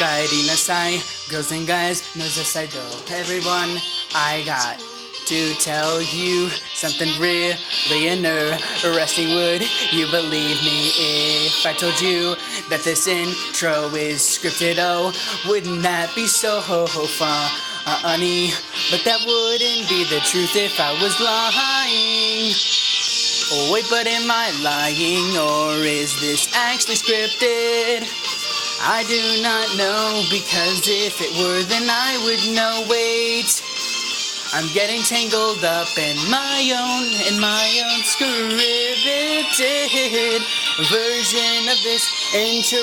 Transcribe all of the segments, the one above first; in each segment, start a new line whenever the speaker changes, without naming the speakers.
guiding aside, girls and guys, knows this I do. Everyone, I got to tell you something really interesting. Would you believe me if I told you that this intro is scripted? Oh, wouldn't that be so funny? But that wouldn't be the truth if I was lying. Oh wait, but am I lying, or is this actually scripted? I do not know, because if it were, then I would know. Wait, I'm getting tangled up in my own scripted version of this intro.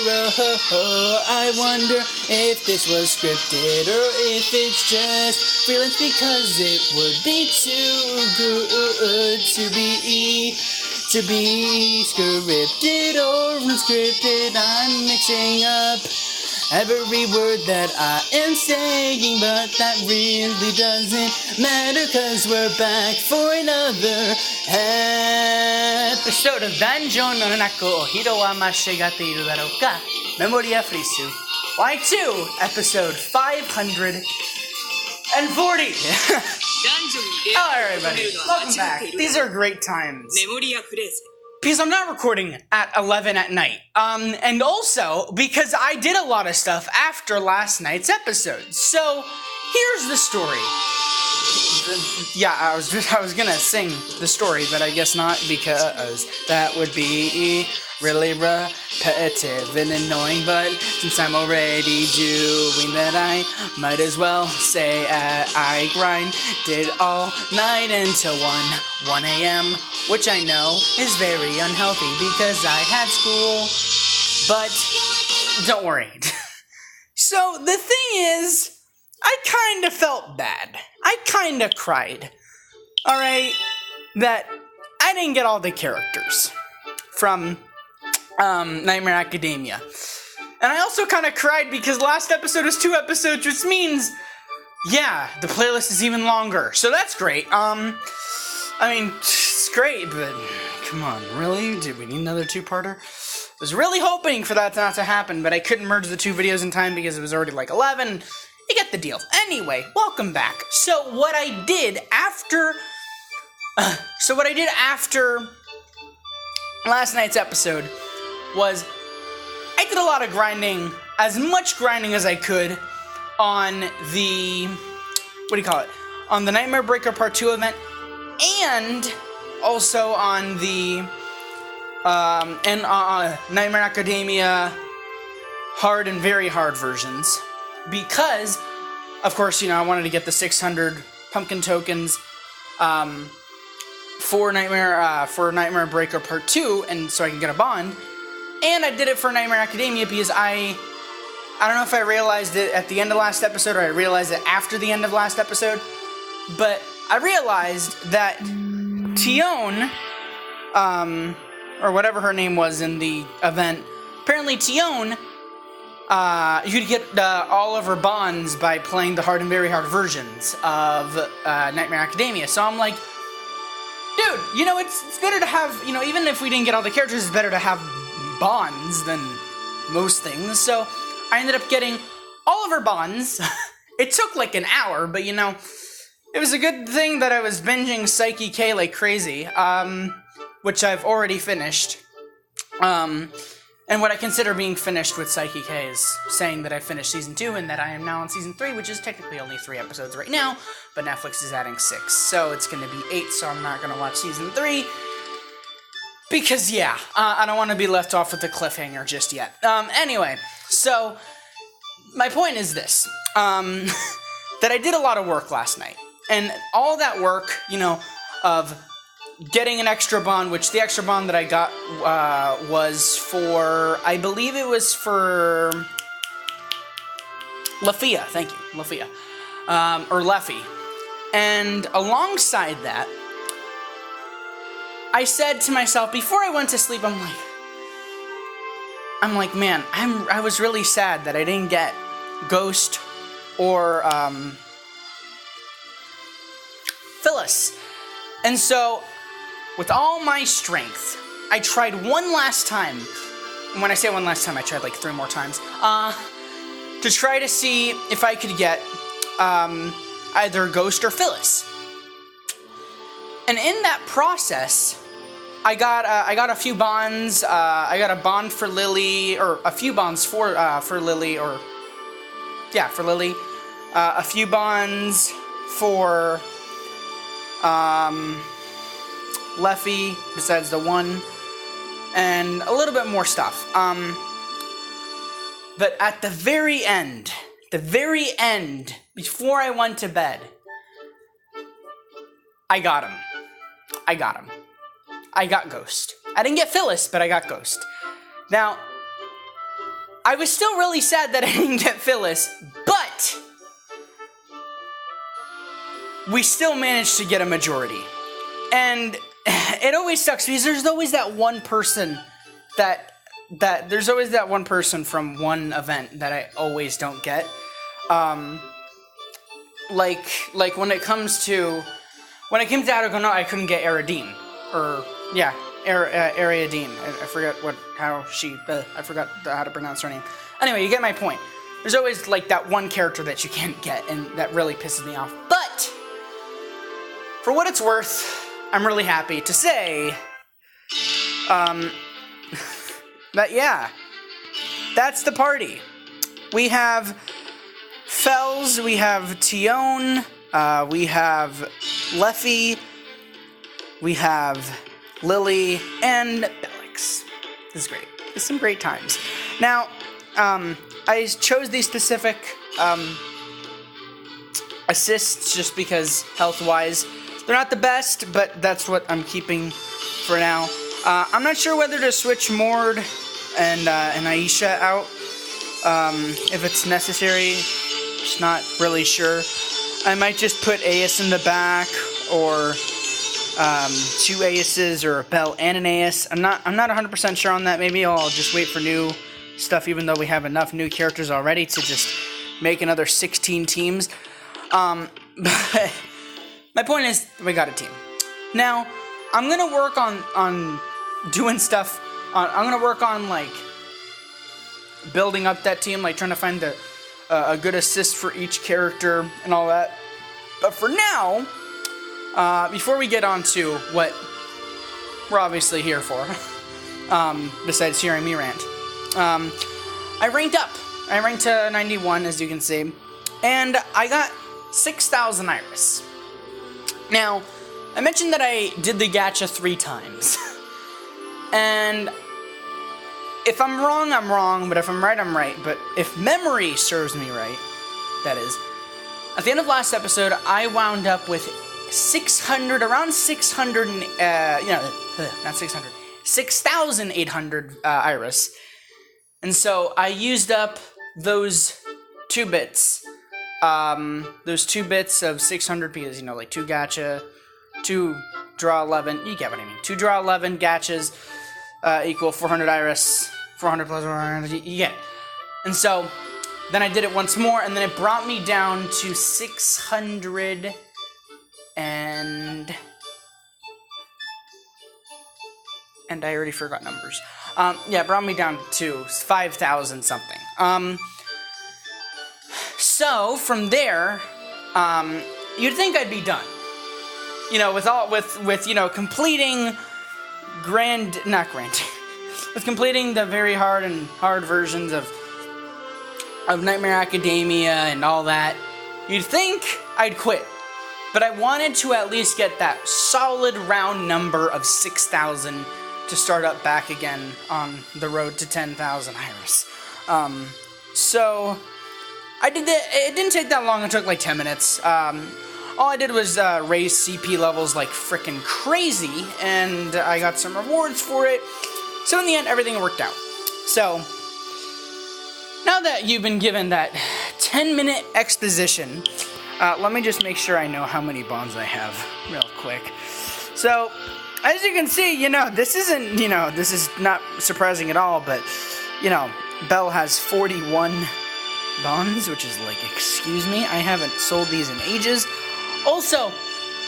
I wonder if this was scripted or if it's just freelance, because it would be too good to be scripted or unscripted. I'm mixing up every word that I am saying, but that really doesn't matter, cause we're back for another episode of Danjo no Naku o Hiro wa Mashigate iru darou ka? Memoria Freese. Y2, episode 540. Hello everybody, welcome back. These are great times. Because I'm not recording at 11 at night. And also because I did a lot of stuff after last night's episode. So here's the story. Yeah, I was gonna sing the story, but I guess not, because that would be really repetitive and annoying. But since I'm already doing that, I might as well say I grinded all night until 1 a.m., which I know is very unhealthy because I had school. But don't worry. So the thing is, I kind of felt bad. I kind of cried. Alright? That I didn't get all the characters from Nightmare Academia. And I also kind of cried because last episode was 2 episodes, which means, yeah, the playlist is even longer. So that's great. I mean, it's great, but come on, really? Did we need another 2-parter? I was really hoping for that not to happen, but I couldn't merge the 2 videos in time because it was already like 11. You get the deal. Anyway, welcome back. So what I did after last night's episode was I did a lot of grinding, as much grinding as I could on the, on the Nightmare Breaker Part 2 event, and also on the Nightmare Academia hard and very hard versions, because of course, I wanted to get the 600 pumpkin tokens for Nightmare Breaker Part 2, and so I can get a bond. And I did it for Nightmare Academia because I don't know if I realized it at the end of last episode or I realized it after the end of last episode, but I realized that Tion, or whatever her name was in the event, apparently Tion, you could get all of her bonds by playing the hard and very hard versions of Nightmare Academia. So I'm like, dude, it's better to have, even if we didn't get all the characters, it's better to have bonds than most things. So I ended up getting all of her bonds. It took like an hour, but it was a good thing that I was binging Psyche K like crazy, which I've already finished. And what I consider being finished with Psyche K is saying that I finished Season 2 and that I am now on Season 3, which is technically only 3 episodes right now, but Netflix is adding 6, so it's going to be 8, so I'm not going to watch Season 3, because, yeah, I don't want to be left off with a cliffhanger just yet. Anyway, so, my point is this, that I did a lot of work last night, and all that work, of getting an extra bond, which the extra bond that I got was for, I believe it was for Lafia, thank you, Lafia, or Leffy. And alongside that, I said to myself, before I went to sleep, I'm like, man, I was really sad that I didn't get Ghost or Phyllis. And so, with all my strength, I tried one last time. And when I say one last time, I tried like 3 more times. to try to see if I could get either Ghost or Phyllis. And in that process, I got a few bonds. I got a bond for Lily, or a few bonds for Lily, or yeah, for Lily. A few bonds for Leffy, besides the one, and a little bit more stuff. But at the very end, before I went to bed, I got him. I got Ghost. I didn't get Phyllis, but I got Ghost. Now, I was still really sad that I didn't get Phyllis, but we still managed to get a majority. And it always sucks because there's always that one person there's always that one person from one event that I always don't get. Like when it came to Aragon, I couldn't get Aradine. Ariadine. I forgot how to pronounce her name. Anyway, you get my point. There's always like that one character that you can't get, and that really pisses me off. But for what it's worth, I'm really happy to say, that yeah, that's the party. We have Fells, we have Tion, we have Leffy, we have Lily, and Bellix. This is great. It's some great times. Now, I chose these specific assists just because health-wise, they're not the best, but that's what I'm keeping for now. I'm not sure whether to switch Mord and Aisha out if it's necessary. Just not really sure. I might just put Ace in the back, or two Aces, or a Belle and an Ace. I'm not 100% sure on that. Maybe I'll just wait for new stuff, even though we have enough new characters already to just make another 16 teams. But my point is, we got a team. Now, I'm gonna work on doing stuff. I'm gonna work on like building up that team, like trying to find a good assist for each character and all that. But for now, before we get on to what we're obviously here for, besides hearing me rant, I ranked up. I ranked to 91, as you can see, and I got 6,000 Iris. Now, I mentioned that I did the gacha 3 times. And if I'm wrong, I'm wrong, but if I'm right, I'm right. But if memory serves me right, that is, at the end of last episode, I wound up with 6,800 Iris. And so I used up those 2 bits. Those 2 bits of 600 because, like 2 gacha, 2 draw 11, you get what I mean. 2 draw 11 gachas equal 400 Iris, 400 plus 400, you get it. And so, then I did it once more, and then it brought me down to 600 and I already forgot numbers. Yeah, it brought me down to 5,000 something. So, from there, you'd think I'd be done. With completing with completing the very hard versions of Nightmare Academia and all that, you'd think I'd quit. But I wanted to at least get that solid round number of 6,000 to start up back again on the road to 10,000 Iris. So I did that. It didn't take that long. It took like 10 minutes. All I did was raise CP levels like frickin' crazy, and I got some rewards for it. So in the end, everything worked out. So, now that you've been given that 10-minute exposition, let me just make sure I know how many bonds I have real quick. So, as you can see, this is not surprising at all, but, Belle has 41 bonds, which is like, excuse me, I haven't sold these in ages. Also,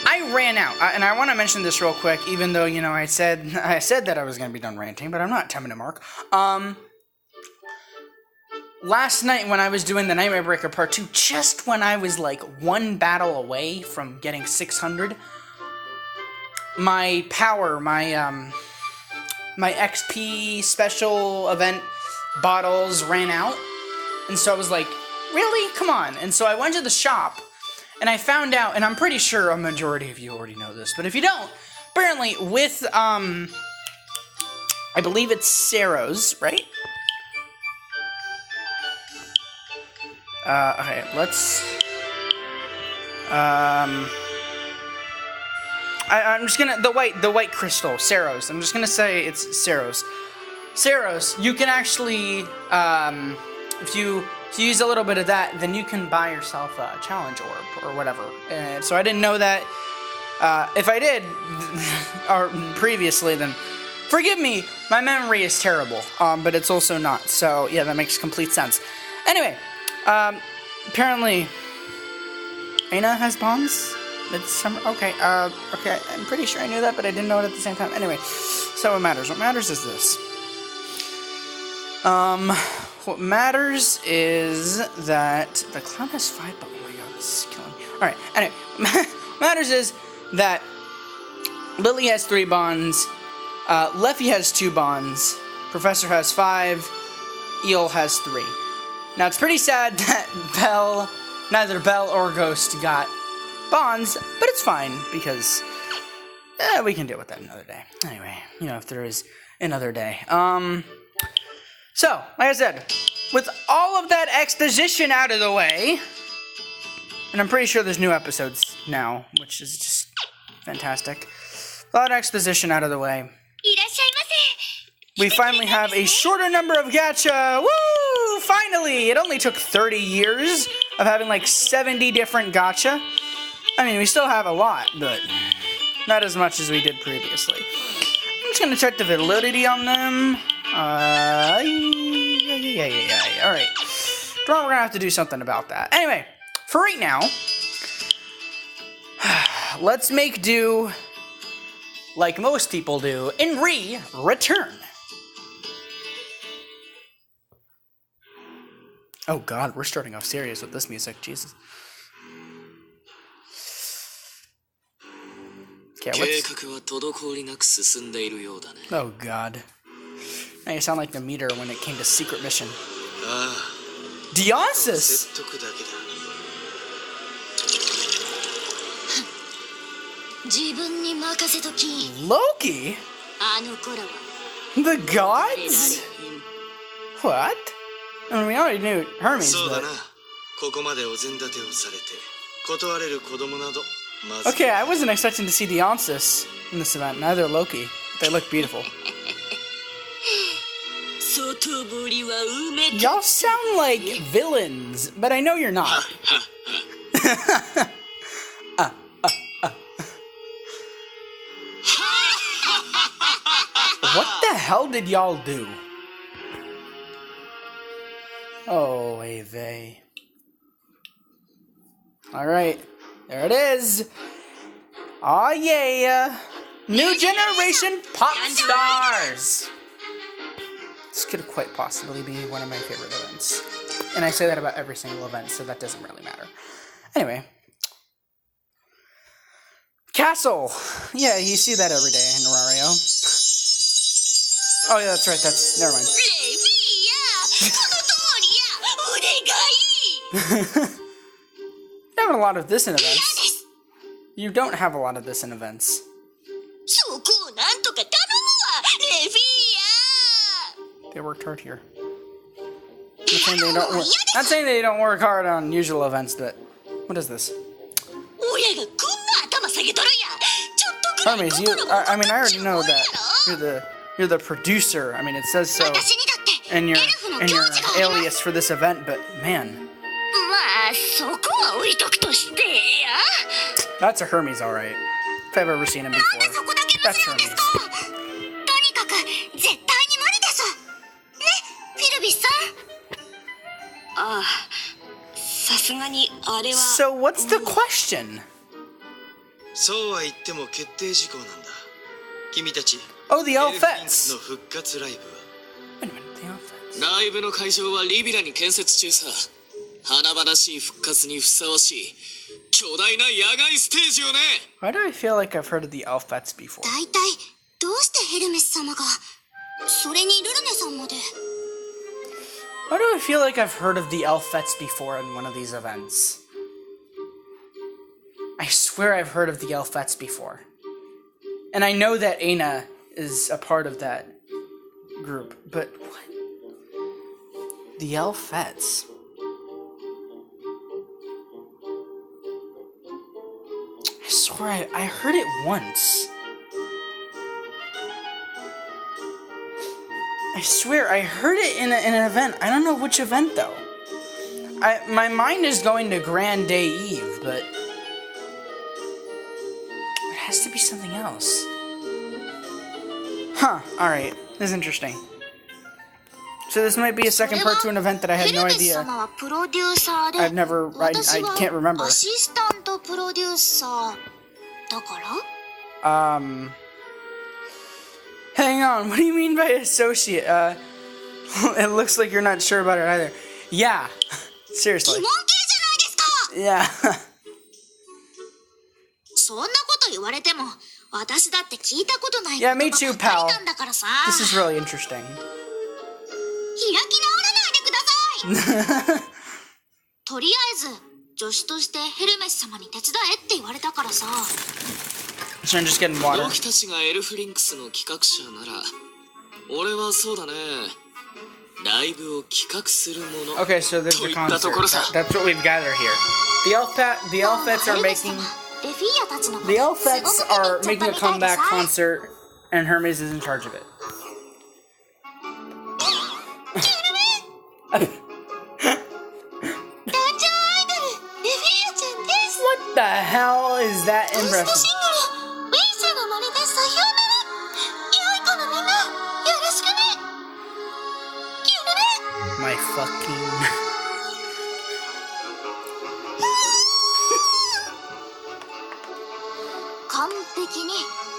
I ran out, and I want to mention this real quick, even though, I said that I was going to be done ranting, but I'm not at 10-minute mark. last night when I was doing the Nightmare Breaker Part 2, just when I was like one battle away from getting 600, my power, my XP special event bottles ran out. And so I was like, really? Come on. And so I went to the shop and I found out, and I'm pretty sure a majority of you already know this, but if you don't, apparently with, I believe it's Ceros, right? Okay, let's, I'm just gonna, the white crystal, Ceros. I'm just gonna say it's Ceros. Ceros, you can actually, if you use a little bit of that, then you can buy yourself a challenge orb or whatever. And so I didn't know that. If I did, or previously, then forgive me. My memory is terrible, but it's also not. So yeah, that makes complete sense. Anyway, apparently, Aina has bonds. Midsummer. Okay. Okay. I'm pretty sure I knew that, but I didn't know it at the same time. Anyway, so what matters? What matters is this. What matters is that the clown has 5 bonds. Oh my god, this is killing me. Alright, anyway. What matters is that Lily has 3 bonds, Leffy has 2 bonds, Professor has 5, Eel has 3. Now, it's pretty sad that neither Belle or Ghost got bonds, but it's fine, because we can deal with that another day. Anyway, you know, if there is another day. So, like I said, with all of that exposition out of the way, and I'm pretty sure there's new episodes now, which is just fantastic. A lot of exposition out of the way. We finally have a shorter number of gacha. Woo! Finally! It only took 30 years of having like 70 different gacha. I mean, we still have a lot, but not as much as we did previously. I'm just gonna check the validity on them. Yeah. Alright. We're gonna have to do something about that. Anyway, for right now, let's make do like most people do and return. Oh god, we're starting off serious with this music. Jesus. Okay, oh god. Now you sound like the meter when it came to secret mission. Deonsis! Loki? The gods? What? I mean, we already knew Hermes, but... Okay, I wasn't expecting to see Deonsis in this event, neither Loki. They look beautiful. Y'all sound like villains, but I know you're not. What the hell did y'all do? Oh, Ave. Alright, there it is. Aw, yeah. New generation pop stars. This could quite possibly be one of my favorite events. And I say that about every single event, so that doesn't really matter. Anyway. Castle! Yeah, you see that every day in Rario. Oh yeah, that's right, that's... Never mind. You have a lot of this in events. You don't have a lot of this in events. They worked hard here. Not saying they don't work hard on usual events, but what is this? Hermes, I mean, I already know that you're the producer. I mean, it says so in your alias for this event, but man, that's a Hermes, all right. If I've ever seen him before, that's Hermes. So what's the question? Oh, the Elfettes. Wait a minute, the Elfettes.
ライブの会場はリビラに建設中さ。華々しい復活にふさわしい巨大な野外ステージよね。
Why do I feel like I've heard of the Elfettes before?
だいたいどうしてヘルメス様が、それにルルネさんまで。
Why do I feel like I've heard of the Elfettes before in one of these events? I swear I've heard of the Elfettes before. And I know that Aina is a part of that group, but what? The Elfettes. I swear I heard it once. I swear I heard it in an event. I don't know which event though. My mind is going to Grand Day Eve, but it has to be something else. Huh, alright. This is interesting. So this might be a second part to an event that I had no idea. I've never, I can't remember. Hang on, what do you mean by associate? It looks like you're not sure about it either. Yeah, seriously. Yeah.
そんなこと言われても、私だって聞いたことない
Yeah, me too,
ばっか
pal.
りなんだからさ。
This is really interesting.
開き直らないでください。とりあえず助手としてヘルメス様に手伝えって言われたからさ。
So I'm just getting water.
僕たちがエルフリンクスの企画者なら、俺はそうだね。ライブを企画するもの。
Okay, so there's the concert. That's what we've gathered here. The Elfettes are making. The Elfettes are making a comeback concert, and Hermes is in charge of it. What the hell is that impressive? My fucking...
完璧に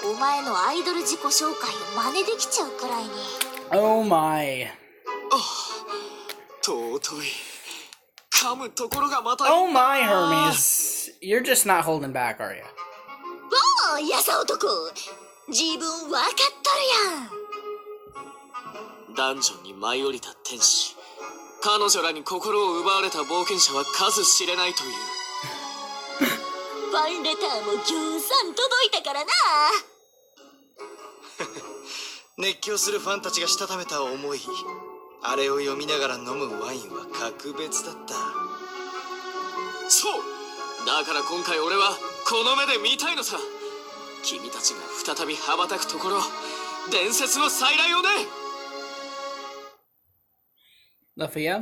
お前のアイドル自己紹介を真似できちゃうくらいに。
Oh my.
尊い。噛むところがまた。
Oh my, Hermes. You're just not holding back, are you?
おー、やさ男。自分わかっとるやん。
ダンジョンに舞い降りた天使。彼女らに心を奪われた冒険者は数知れないという。
ファンレターもぎょうさん届いたからな。
熱狂するファンたちがしたためた思い、あれを読みながら飲むワインは格別だった。
そう、だから今回俺はこの目で見たいのさ。君たちが再び羽ばたくところ、伝説の再来をね。
ラフィア？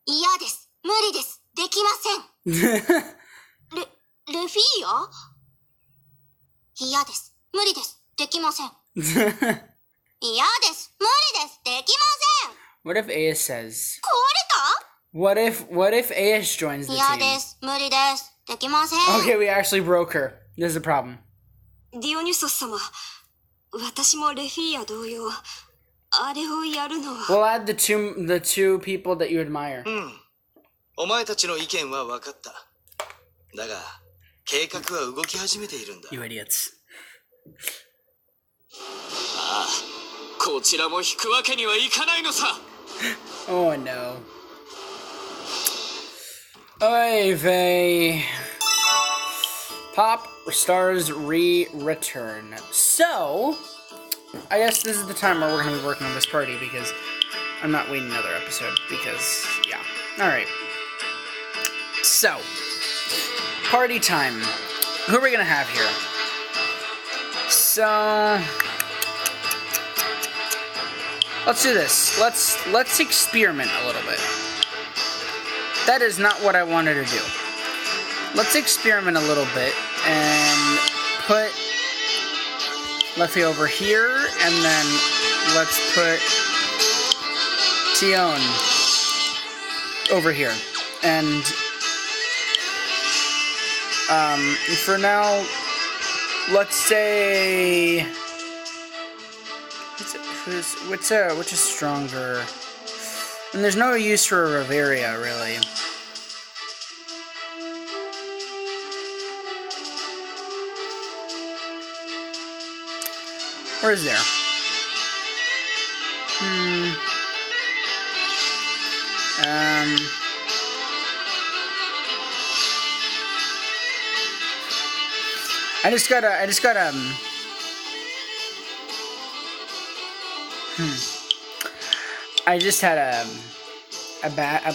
嫌です。無理です。できません。レフィア？嫌です。無理です。できません。嫌です。無理です。できません。
What if Ace says?
壊れた？
What if Ace joins the
嫌
team?
です。無理です。できません。
Okay, we actually broke her. This is a problem.
ディオニュソス様、私もレフィア同様、あれをやるのは。
We'll add the two people that you admire.
お前たちの意見は分かった。だが、計画は動き始めているんだ。
You idiots.
ああ、こちらも引くわけにはいかないのさ。
Oh no. Oy vey. Pop stars return. So, I guess this is the time where we're going to be working on this party because I'm not waiting another episode because, yeah. Alright. So, party time. Who are we going to have here? So, let's do this. Let's experiment a little bit. That is not what I wanted to do. Let's experiment a little bit and put Leffy over here, and then let's put Tion over here. And for now, let's say which is stronger? And there's no use for a Reveria, really. Or is there? I just got I just had a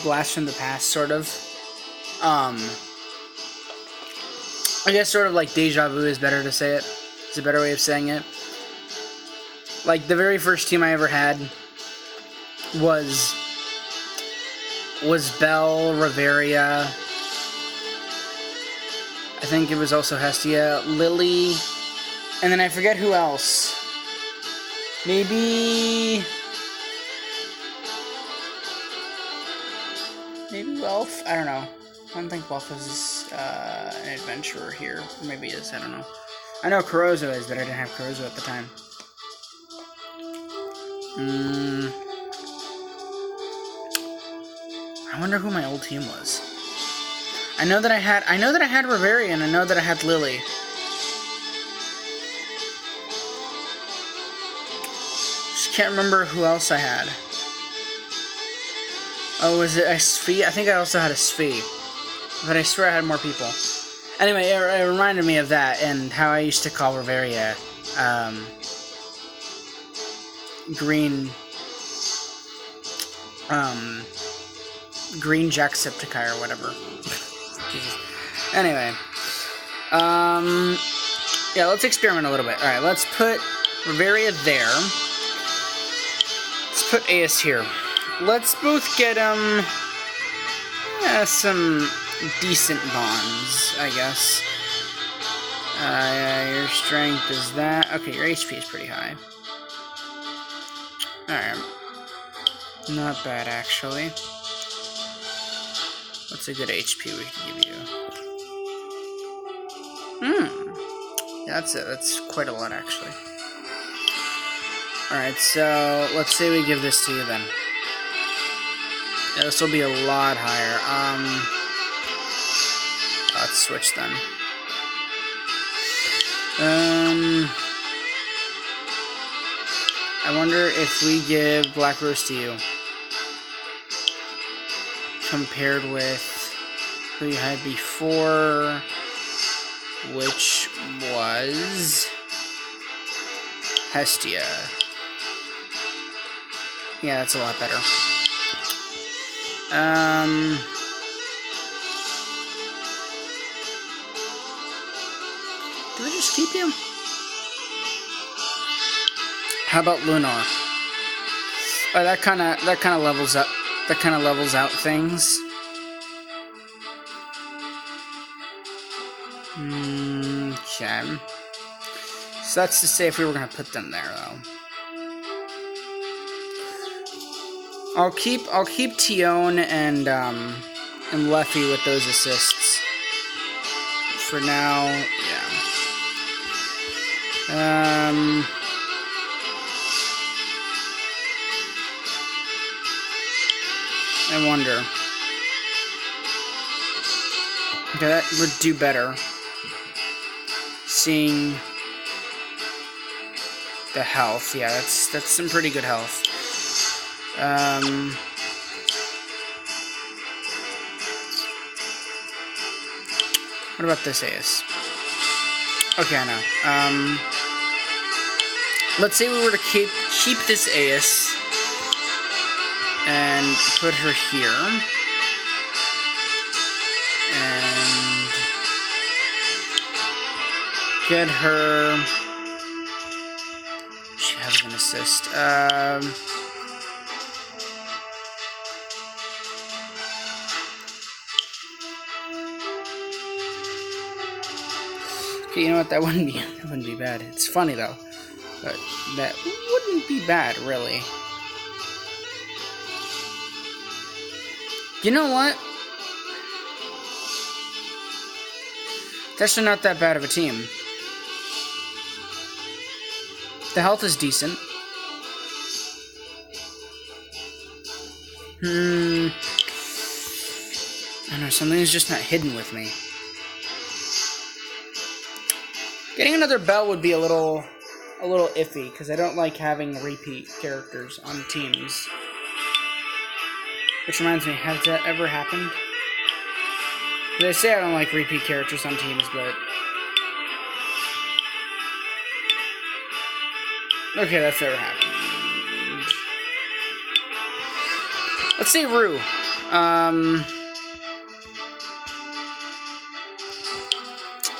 blast from the past, sort of. I guess sort of like deja vu is better to say it. It's a better way of saying it. Like, the very first team I ever had was Belle, Reveria. I think it was also Hestia, Lily, and then I forget who else. Maybe Welf? I don't know. I don't think Welf is an adventurer here. Maybe he is, I don't know. I know Kurozo is, but I didn't have Kurozo at the time. I wonder who my old team was. I know that I had Reveria, and I know that I had Lily. Just can't remember who else I had. Oh, was it a Svi? I think I also had a Svi. But I swear I had more people. Anyway, it reminded me of that, and how I used to call Reveria, Green Jacksepticeye or whatever. Anyway. Yeah, let's experiment a little bit. Alright, let's put Reveria there. Let's put Ace here. Let's both get, some decent bonds, I guess. Your strength is that. Okay, your HP is pretty high. Alright. Not bad, actually. What's a good HP we can give you? Yeah, that's it. That's quite a lot, actually. Alright, so let's say we give this to you then. Yeah, this will be a lot higher. Let's switch then. I wonder if we give Black Rose to you, compared with who you had before, which was Hestia. Yeah, that's a lot better. Do we just keep you? How about Lunar? Oh, that kind of levels up. That kind of levels out things. Okay. So that's to say if we were gonna put them there, though. I'll keep Tion and Leffy with those assists. For now, yeah. I wonder. Okay, that would do better. Seeing the health, yeah, that's some pretty good health. What about this Ace? Okay, I know. Let's say we were to keep this Ace and put her here, and get her. She has an assist. Okay, you know what? That wouldn't be bad. It's funny though, but that wouldn't be bad, really. You know what? It's actually not that bad of a team. The health is decent. I don't know, something's just not hidden with me. Getting another Belle would be a little iffy, because I don't like having repeat characters on teams. Which reminds me, has that ever happened? They say I don't like repeat characters on teams, but... Okay, that's never happened. Let's say Rue.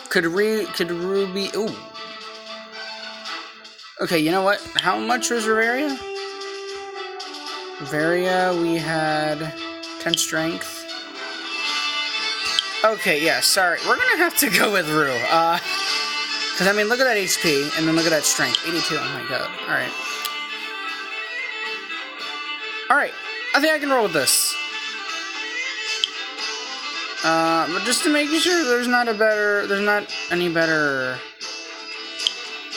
Could Rue be... Ooh. Okay, you know what? How much was Riveria? Riveria, we had 10 strength. Okay, yeah, sorry. We're gonna have to go with Rue. Because, I mean, look at that HP, and then look at that strength. 82, oh my god. Alright. Alright, I think I can roll with this. But just to make sure there's not any better...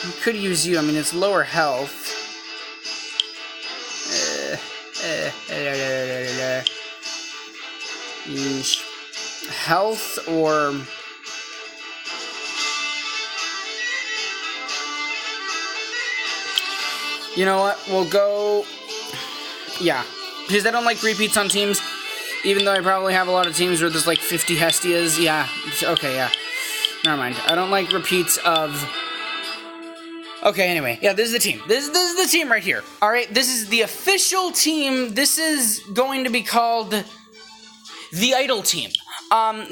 We could use you, I mean, it's lower health. Yeesh. Health or... You know what? We'll go... Yeah. Because I don't like repeats on teams. Even though I probably have a lot of teams where there's like 50 Hestias. Yeah. Okay, yeah. Never mind. I don't like repeats of... Okay, anyway. Yeah, this is the team. This is the team right here. Alright, this is the official team. This is going to be called... the Idol team.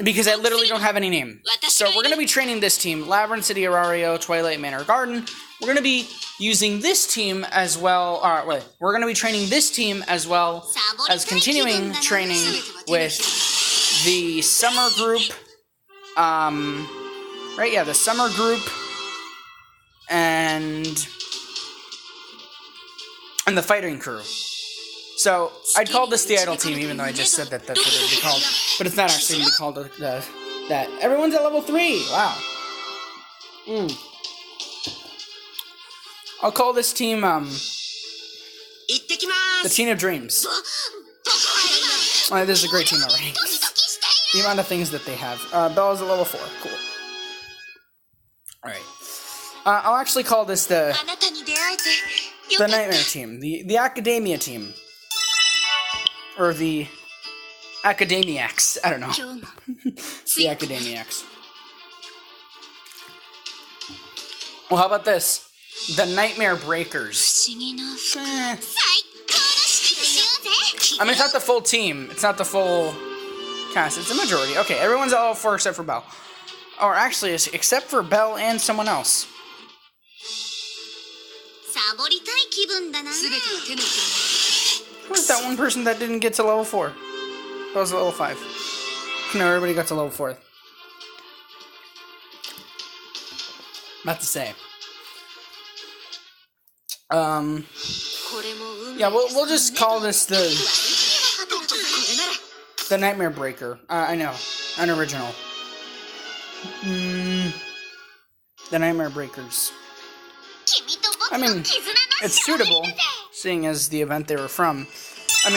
Because I literally don't have any name. So we're going to be training this team. Labyrinth City, Arario, Twilight Manor Garden. We're going to be using this team as well. We're going to be training this team as well as continuing training with the summer group. Right, yeah, the summer group. And the fighting crew. So, I'd call this the Idol team, even though I just said that that's what it would be called. But it's not actually going to be called that. Everyone's at level 3! Wow. I'll call this team, the Team of Dreams. Oh, this is a great team already. The amount of things that they have. Bella's at level 4. Cool. Alright. I'll actually call this the Nightmare team. The Academia team. Or the Academiacs. I don't know. The Academiacs. Well, how about this? The Nightmare Breakers. I mean, it's not the full team. It's not the full cast. It's a majority. Okay, everyone's at level 4 except for Belle. Or actually, except for Belle and someone else. Who's that one person that didn't get to level 4? That was level 5. No, everybody got to level 4. About to say. Yeah, we'll just call this the Nightmare Breaker. I know, unoriginal. The Nightmare Breakers. I mean, it's suitable, seeing as the event they were from. I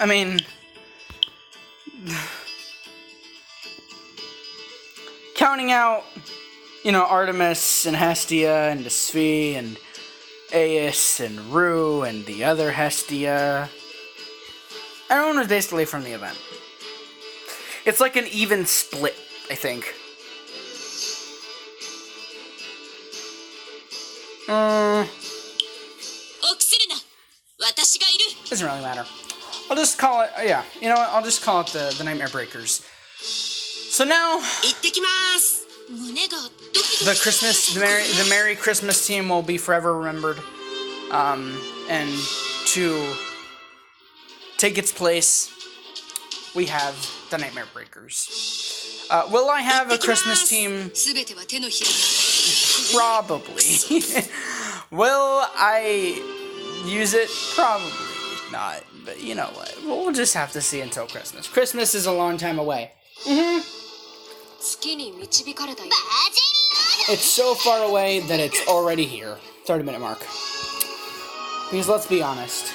mean, counting out, Artemis and Hestia and Svi and Aes and Rue and the other Hestia. Everyone was basically from the event. It's like an even split, I think. Doesn't really matter. I'll just call it, yeah, you know what, I'll just call it the Nightmare Breakers. So now, the Merry Christmas team will be forever remembered. And to take its place, we have the Nightmare Breakers. Will I have a Christmas team? Probably. Will I use it? Probably not. But you know what? We'll just have to see until Christmas. Christmas is a long time away. It's so far away that it's already here. 30-minute mark. Because let's be honest.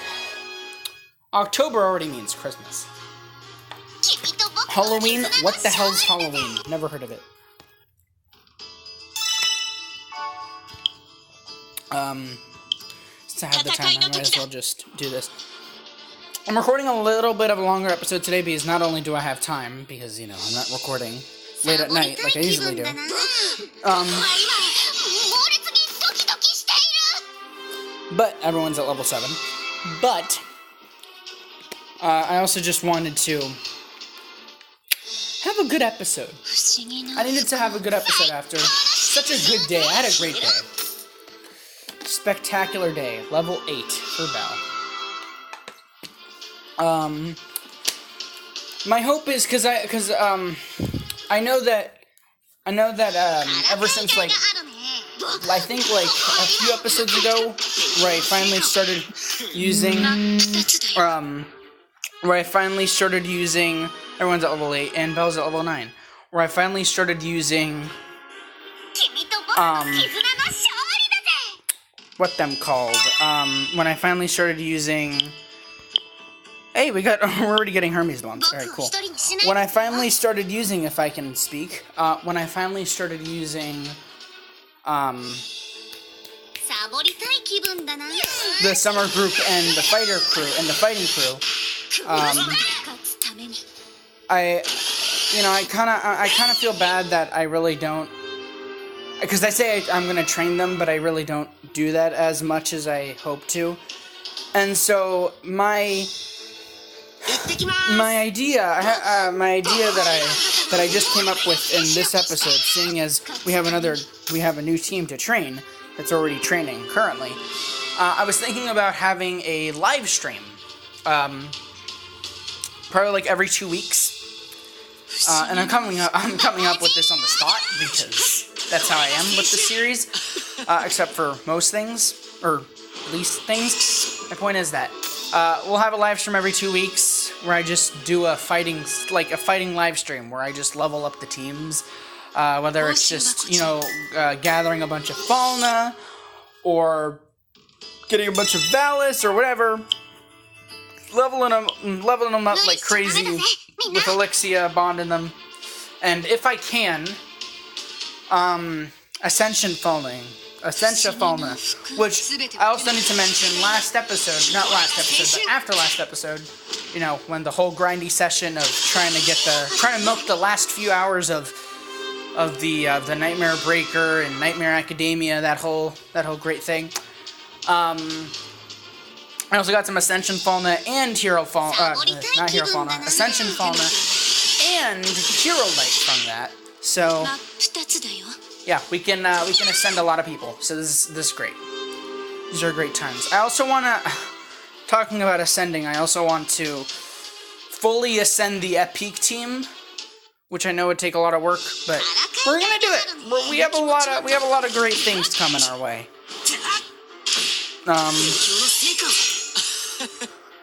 October already means Christmas. Halloween? What the hell's Halloween? Never heard of it. Since I have the time, I might as well just do this. I'm recording a little bit of a longer episode today because not only do I have time, because, you know, I'm not recording late at night like I usually do. But everyone's at level 7. But I also just wanted to have a good episode. I needed to have a good episode after such a good day. I had a great day. Spectacular day. Level 8 for Belle. My hope is because I know that ever since like I think like a few episodes ago where I finally started using everyone's at level 8 and Belle's at level 9, where I finally started using what them called when I finally started using. Hey, we're already getting Hermes ones. Alright, cool. When I finally started using, if I can speak, when I finally started using, the summer group and the fighter crew, and the fighting crew, I kind of feel bad that I really don't, because I say I'm going to train them, but I really don't do that as much as I hope to. And so my idea that I just came up with in this episode, seeing as we have a new team to train that's already training currently, I was thinking about having a live stream, probably like every 2 weeks, and I'm coming up with this on the spot because that's how I am with the series, except for most things, or least things. My point is that we'll have a live stream every 2 weeks where I just do a fighting live stream where I just level up the teams, whether it's just, you know, gathering a bunch of fauna or getting a bunch of Valis or whatever, leveling them up like crazy with Elixia, bonding them, and if I can, Ascension Fauna, which I also need to mention not last episode, but after last episode, you know, when the whole grindy session of trying to milk the last few hours of the Nightmare Breaker and Nightmare Academia, that whole great thing. I also got some Ascension Fauna and Ascension Fauna and Hero Light from that. So yeah, we can ascend a lot of people. So this is great. These are great times. I also talking about ascending, I also want to fully ascend the Epic team, which I know would take a lot of work, but we're gonna do it. We have a lot of great things coming our way.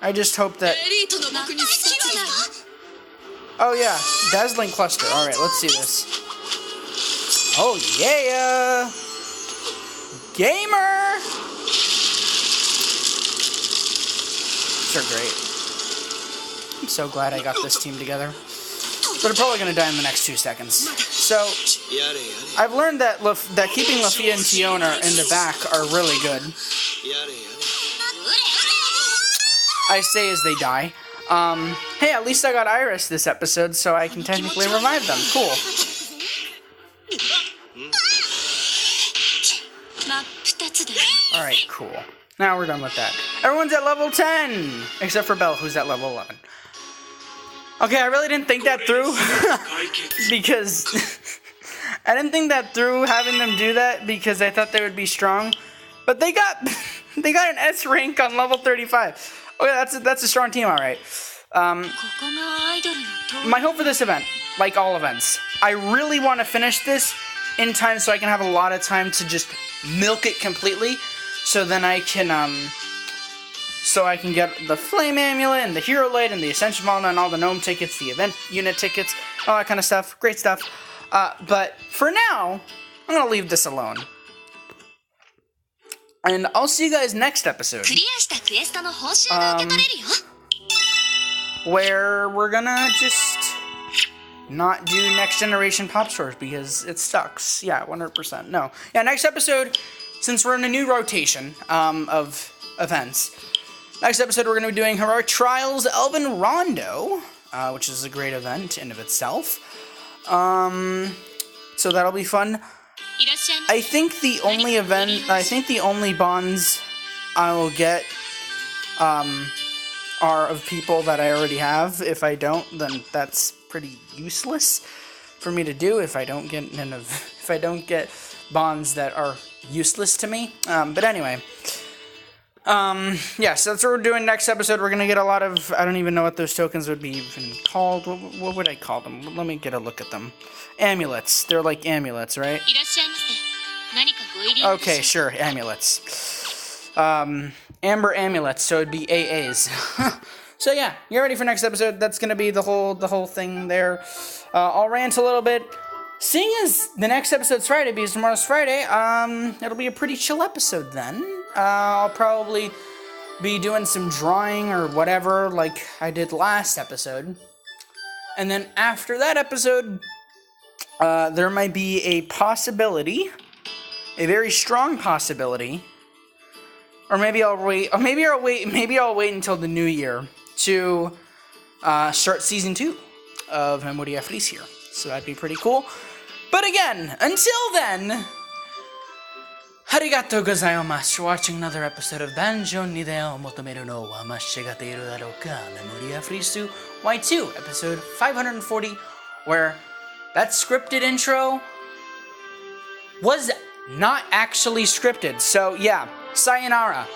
I just hope that. Oh yeah, Dazzling Cluster. All right, let's see this. Oh yeah, gamer. These are great. I'm so glad I got this team together. But I'm probably gonna die in the next 2 seconds. So I've learned that keeping Lafia and Tiona in the back are really good. I say as they die. Hey, at least I got Iris this episode, so I can technically revive them. Cool. Alright, cool. Now we're done with that. Everyone's at level 10! Except for Belle, who's at level 11. Okay, I really didn't think that through. Because I didn't think that through having them do that because I thought they would be strong. But they got an S rank on level 35. Okay, that's a strong team, alright. My hope for this event, like all events, I really want to finish this in time so I can have a lot of time to just milk it completely. So then I can get the Flame Amulet and the Hero Light and the Ascension Fauna and all the Gnome tickets, the event unit tickets, all that kind of stuff. Great stuff. But for now, I'm going to leave this alone. And I'll see you guys next episode. where we're gonna just not do Next Generation Pop Stores because it sucks. Yeah, 100%. No. Yeah, next episode, since we're in a new rotation of events, next episode we're gonna be doing Heroic Trials Elven Rondo, which is a great event in of itself. So that'll be fun. I think the only bonds I will get are of people that I already have. If I don't, then that's pretty useless for me to do if I don't get bonds that are useless to me. But anyway, yeah, so that's what we're doing next episode. We're gonna get a lot of, I don't even know what those tokens would be even called. What would I call them? Let me get a look at them. Amulets. They're like amulets, right? Okay, sure, amulets. Amber amulets, so it'd be AAs. So yeah, you're ready for next episode. That's gonna be the whole thing there. I'll rant a little bit. Seeing as the next episode's Friday, because tomorrow's Friday, it'll be a pretty chill episode then. I'll probably be doing some drawing or whatever like I did last episode. And then after that episode, there might be a possibility, a very strong possibility, or maybe I'll wait until the new year to start season 2 of Memoria Freese here. So that'd be pretty cool. But again, until then, arigatou gozaimasu for watching another episode of Banjo ni Deo Motomeru no wa Mashigate iru daro ka Memoria Freese Y2, episode 540, where that scripted intro was not actually scripted. So yeah, sayonara.